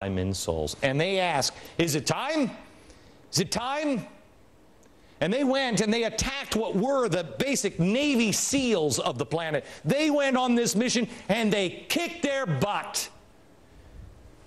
in souls. And they ask, is it time? Is it time? And they went and they attacked what were the basic Navy SEALs of the planet. They went on this mission and they kicked their butt.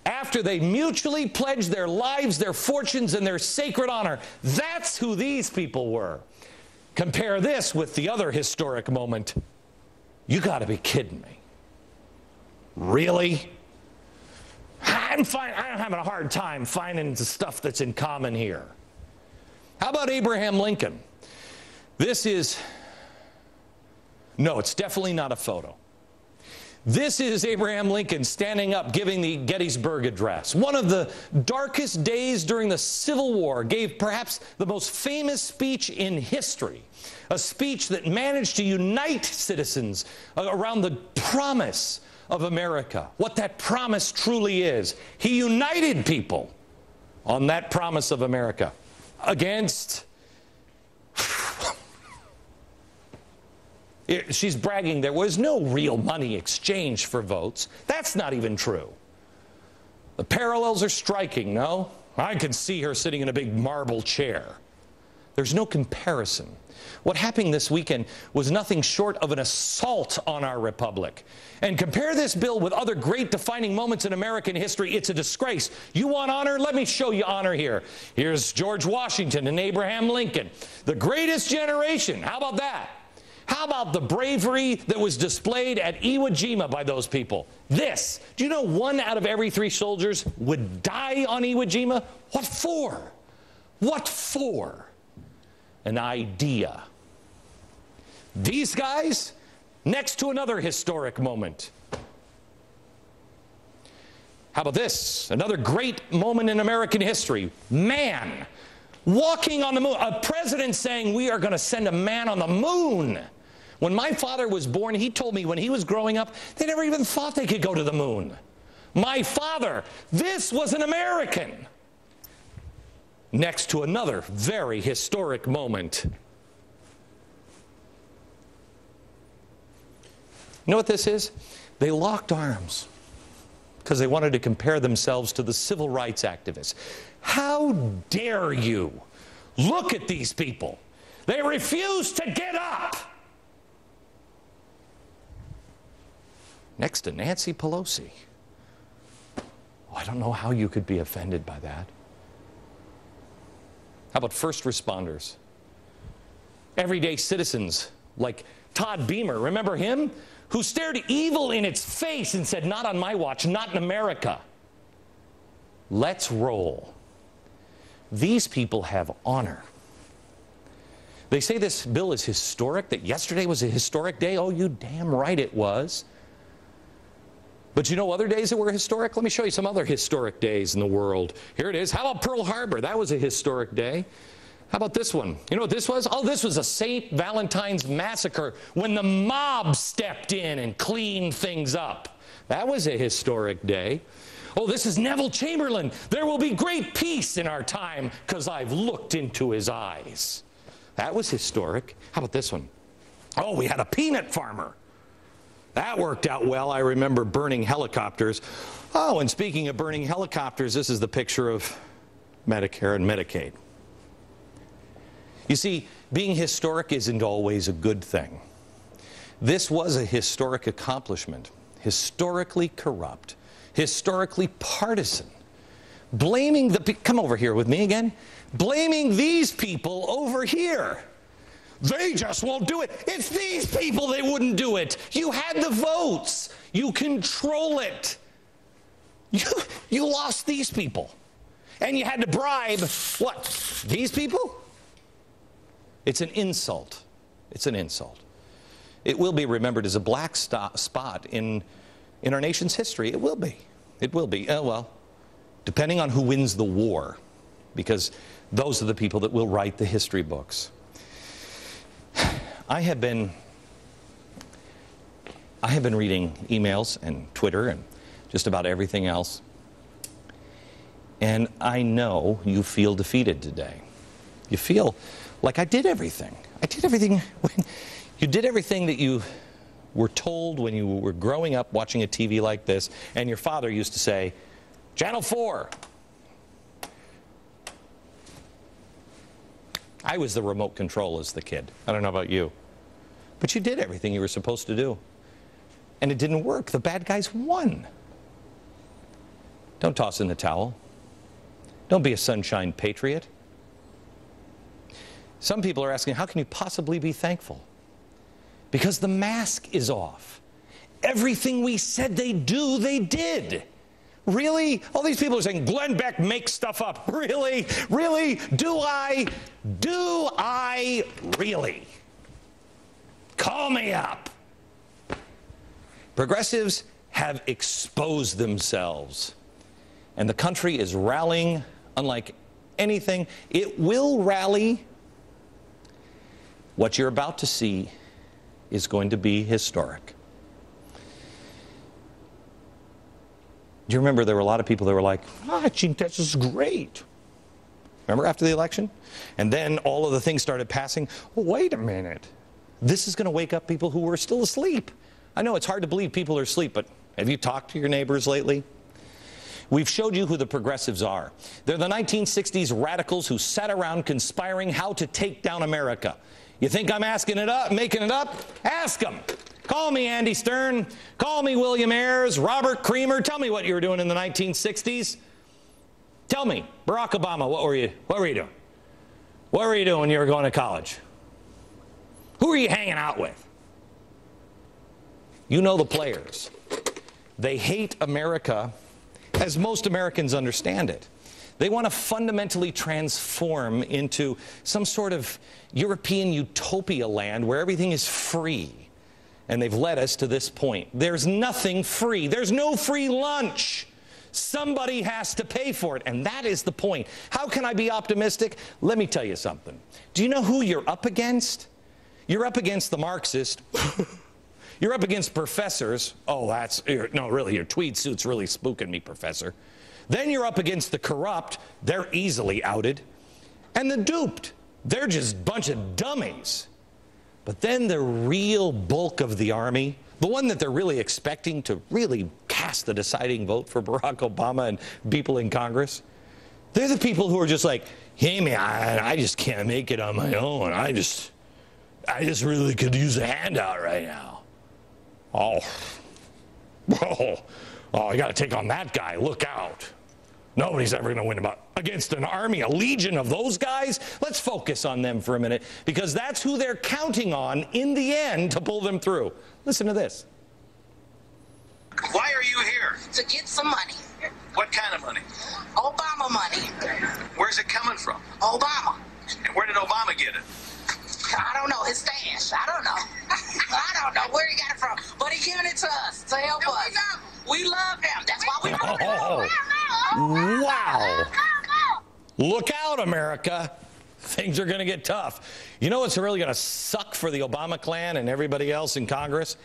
After they mutually pledged their lives, their fortunes, and their sacred honor. That's who these people were. Compare this with the other historic moment. You got to be kidding me. Really? I'm having a hard time finding the stuff that's in common here. How about Abraham Lincoln? This is, no, it's definitely not a photo. This is Abraham Lincoln standing up giving the Gettysburg Address. One of the darkest days during the Civil War, gave perhaps the most famous speech in history. A speech that managed to unite citizens around the promise of America. What that promise truly is. He united people on that promise of America against... She's bragging there was no real money exchanged for votes. That's not even true. The parallels are striking, no? I can see her sitting in a big marble chair. There's no comparison. What happened this weekend was nothing short of an assault on our republic. And compare this bill with other great defining moments in American history. It's a disgrace. You want honor? Let me show you honor here. Here's George Washington and Abraham Lincoln. The greatest generation. How about that? How about the bravery that was displayed at Iwo Jima by those people? This. Do you know 1 out of every 3 soldiers would die on Iwo Jima? What for? What for? An idea. These guys, next to another historic moment. How about this? Another great moment in American history. Man walking on the moon. A president saying we are going to send a man on the moon. When my father was born, he told me when he was growing up, they never even thought they could go to the moon. My father, this was an American. Next to another very historic moment. You know what this is? They locked arms because they wanted to compare themselves to the civil rights activists. How dare you? Look at these people. They refuse to get up. Next to Nancy Pelosi. Oh, I don't know how you could be offended by that. How about first responders? Everyday citizens like Todd Beamer, remember him? Who stared evil in its face and said, not on my watch, not in America. Let's roll. These people have honor. They say this bill is historic, that yesterday was a historic day. Oh, you damn right it was. But you know other days that were historic? Let me show you some other historic days in the world. Here it is. How about Pearl Harbor? That was a historic day. How about this one? You know what this was? Oh, this was a St. Valentine's massacre when the mob stepped in and cleaned things up. That was a historic day. Oh, this is Neville Chamberlain. There will be great peace in our time because I've looked into his eyes. That was historic. How about this one? Oh, we had a peanut farmer. That worked out well. I remember burning helicopters. Oh, and speaking of burning helicopters, this is the picture of Medicare and Medicaid. You see, being historic isn't always a good thing. This was a historic accomplishment, historically corrupt, historically partisan. Blaming the, come over here with me again, blaming these people over here. They just won't do it. It's these people that wouldn't do it. You had the votes. You control it. You lost these people. And you had to bribe, what, these people? It's an insult. It's an insult. It will be remembered as a black spot in our nation's history. It will be. It will be. Well, depending on who wins the war, because those are the people that will write the history books. I have been reading emails and Twitter and just about everything else. And I know you feel defeated today. You feel like I did everything. I did everything. You did everything that you were told when you were growing up watching a TV like this. And your father used to say, Channel 4. I was the remote control as the kid. I don't know about you. But you did everything you were supposed to do. And it didn't work. The bad guys won. Don't toss in the towel. Don't be a sunshine patriot. Some people are asking, how can you possibly be thankful? Because the mask is off. Everything we said they'd do, they did. Really? All these people are saying, Glenn Beck makes stuff up. Really? Really? Do I? Do I really? Call me up. Progressives have exposed themselves. And the country is rallying unlike anything. It will rally. What you're about to see is going to be historic. Do you remember there were a lot of people that were like, I think this is great. Remember after the election? And then all of the things started passing. Well, wait a minute. This is going to wake up people who were still asleep. I know it's hard to believe people are asleep, but have you talked to your neighbors lately? We've showed you who the progressives are. They're the 1960s radicals who sat around conspiring how to take down America. You think I'm making it up? Ask them. Call me Andy Stern. Call me William Ayers, Robert Creamer. Tell me what you were doing in the 1960s. Tell me, Barack Obama, what were you doing? What were you doing when you were going to college? Who were you hanging out with? You know the players. They hate America as most Americans understand it. They want to fundamentally transform into some sort of European utopia land where everything is free. And they've led us to this point. There's nothing free. There's no free lunch. Somebody has to pay for it. And that is the point. How can I be optimistic? Let me tell you something. Do you know who you're up against? You're up against the Marxist. You're up against professors. Oh, no, really, your tweed suit's really spooking me, professor. Then you're up against the corrupt. They're easily outed. And the duped. They're just a bunch of dummies. But then the real bulk of the army, the one that they're really expecting to really cast the deciding vote for Barack Obama and people in Congress, they're the people who are just like, hey, man, I just can't make it on my own. I just really could use a handout right now. Oh, I got to take on that guy. Look out. Nobody's ever going to win against an army, a legion of those guys. Let's focus on them for a minute, because that's who they're counting on in the end to pull them through. Listen to this. Why are you here? To get some money. What kind of money? Obama money. Where's it coming from? Obama. And where did Obama get it? I don't know. His stash. I don't know. I don't know where he got it from. But he giving it to us to help us. We love him. That's why we love him. Wow. Look out, America. Things are going to get tough. You know what's really going to suck for the Obama clan and everybody else in Congress?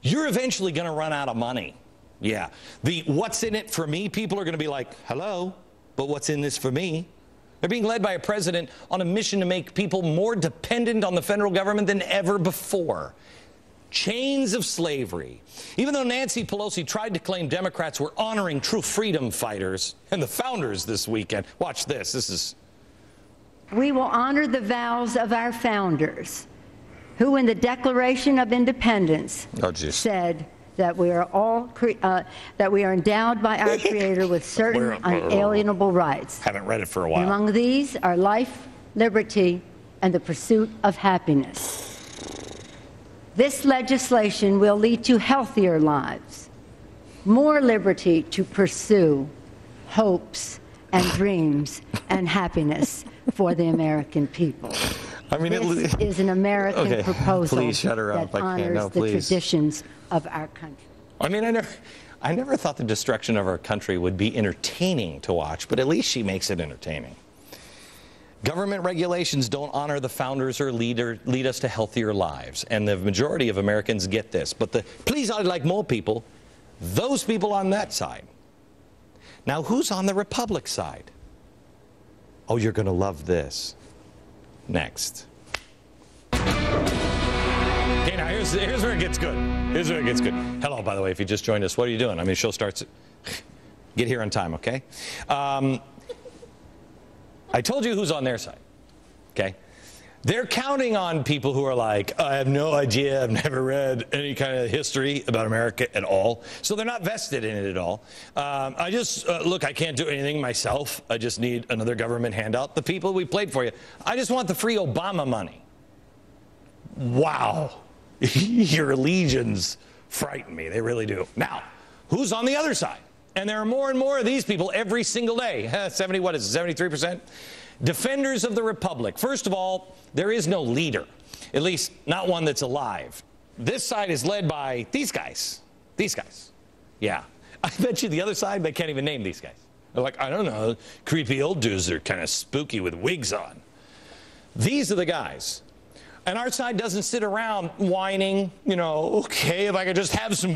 You're eventually going to run out of money. Yeah. The what's in it for me people are going to be like, hello, but what's in this for me? They're being led by a president on a mission to make people more dependent on the federal government than ever before. Chains of slavery. Even though Nancy Pelosi tried to claim Democrats were honoring true freedom fighters and the founders this weekend. Watch this. This is... We will honor the vows of our founders, who in the Declaration of Independence said that we are endowed by our Creator with certain unalienable rights. Haven't read it for a while. And among these are life, liberty, and the pursuit of happiness. This legislation will lead to healthier lives, more liberty to pursue hopes and dreams and happiness for the American people. I mean, this is an American proposal please shut her up. that honors the traditions of our country. I mean, I never thought the destruction of our country would be entertaining to watch, but at least she makes it entertaining. Government regulations don't honor the founders or lead us to healthier lives, and the majority of Americans get this. But please, I'd like more people, those people on that side. Now, who's on the Republic side? Oh, you're going to love this. Next. Okay, now here's where it gets good. Here's where it gets good. Hello, by the way, if you just joined us, what are you doing? I mean, the show starts at... Get here on time, okay? I told you who's on their side, okay? They're counting on people who are like, I have no idea, I've never read any kind of history about America at all. So they're not vested in it at all. I just, look, I can't do anything myself. I just need another government handout. The people, we played for you. I just want the free Obama money. Wow. Your legions frighten me. They really do. Now, who's on the other side? And there are more and more of these people every single day. 70, what is it, 73%? Defenders of the Republic. First of all, there is no leader, at least not one that's alive. This side is led by these guys. These guys. Yeah. I bet you the other side, they can't even name these guys. They're like, I don't know, creepy old dudes are kind of spooky with wigs on. These are the guys. And our side doesn't sit around whining, you know, okay, if I could just have some